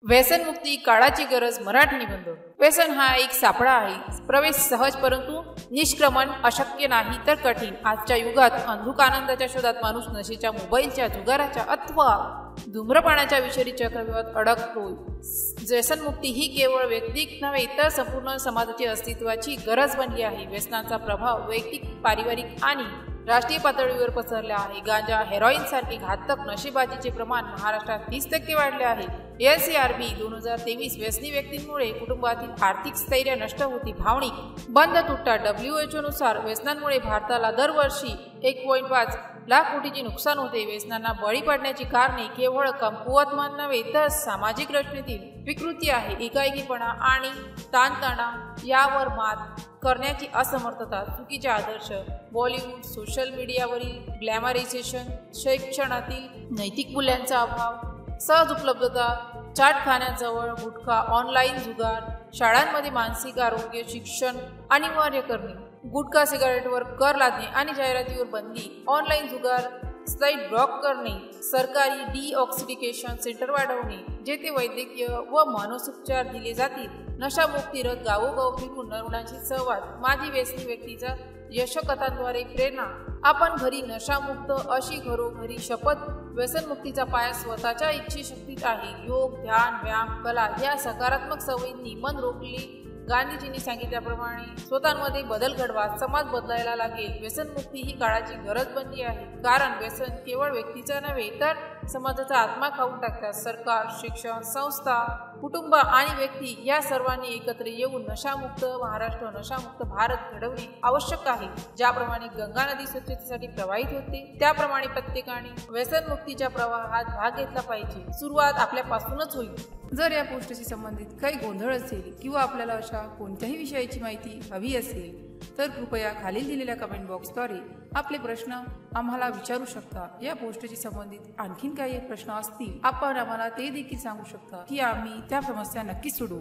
व्यसनमुक्ती काळाची गरज मराठी निबंध। व्यसन हा एक सापळा आहे। प्रवेश सहज परंतु निष्क्रमण अशक्य नाही तर कठीण। आजच्या युगात अंधुक आनंदाच्या शोधात माणूस नशेच्या, मोबाईलच्या, जुगाराच्या अथवा धूम्रपानाच्या विषारी चक्रव्यूहात अडकतो। व्यसनमुक्ती ही केवळ वैयक्तिक नव्हे तर संपूर्ण समाजाची अस्तित्वाची गरज बनली आहे। व्यसनाचा प्रभाव वैयक्तिक, पारिवारिक आणि राष्ट्रीय पातळीवर पसरला आहे। गांजा, हेरोईन सारखे घातक नशेबाजीचे प्रमाण महाराष्ट्रात 30% वाढले आहे। NCRB 2023 व्यसनी व्यक्तींमुळे कुटुंबातील आर्थिक स्थैर्य नष्ट होते, भावनिक बंध तुटतात। WHO नुसार व्यसनांमुळे भारताला दरवर्षी 1.5 लाख कोटीचे नुकसान होते। व्यसनांना बळी पडण्याची कारणे केवळ कमकुवत मन नव्हे तर सामाजिक रचनेतील विकृती आहे। एकाएकीपणा आणि ताणतणाव यावर मात करण्याची असमर्थता, चुकीचे आदर्श, बॉलिवूड, सोशल मीडियावरील ग्लॅमरायझेशन, शिक्षणातील नैतिक मूल्यांचा अभाव, सहज उपलब्धता, चाट खाण्याजवळ गुटखा, ऑनलाईन जुगार, शाळांमध्ये मानसिक आरोग्य शिक्षण अनिवार्य करणे, गुटखा सिगारेटवर कर लादणे आणि जाहिरातीवर बंदी, ऑनलाईन जुगार साइट ब्लॉक करणे, सरकारी डिऑक्सिडिकेशन सेंटर वाढवणे जेथे वैद्यकीय व मानसोपचार दिले जातील, नशामुक्ती रथ गावोगाव फिरून रुग्णांशी संवाद, माझी व्यसनी व्यक्तीचा यशकथांद्वारे प्रेरणा, आपण घरी नशामुक्त अशी घरोघरी शपथ। व्यसनमुक्तीचा पाया स्वतःच्या इच्छाशक्तीत आहे। योग, ध्यान, व्यायाम, कला या सकारात्मक सवयींनी मन रोखले। गांधीजींनी सांगितल्याप्रमाणे स्वतःमध्ये बदल घडवा, समाज बदलायला लागेल। व्यसनमुक्ती ही काळाची गरज बनली आहे, कारण व्यसन केवळ व्यक्तीचा नव्हे तर समाजाचा आत्मा खाऊन टाकतात। सरकार, शिक्षण संस्था, कुटुंब आणि व्यक्ती या सर्वांनी एकत्र येऊन नशामुक्त महाराष्ट्र, नशामुक्त भारत घडवणे आवश्यक आहे। ज्याप्रमाणे गंगा नदी स्वच्छतेसाठी प्रवाहित होते, त्याप्रमाणे प्रत्येकाने व्यसनमुक्तीच्या प्रवाहात भाग घेतला पाहिजे। सुरुवात आपल्यापासूनच होईल। जर या पोस्टशी संबंधित काही गोंधळ असेल किंवा आपल्याला अशा कोणत्याही विषयाची माहिती हवी असेल तर कृपया खालील दिलेल्या कमेंट बॉक्सद्वारे आपले प्रश्न आम्हाला विचारू शकता। या पोस्टशी संबंधित आणखीन काही प्रश्न असतील आपण आम्हाला ते देखील सांगू शकता की आम्ही त्या समस्या नक्कीच सोडवू।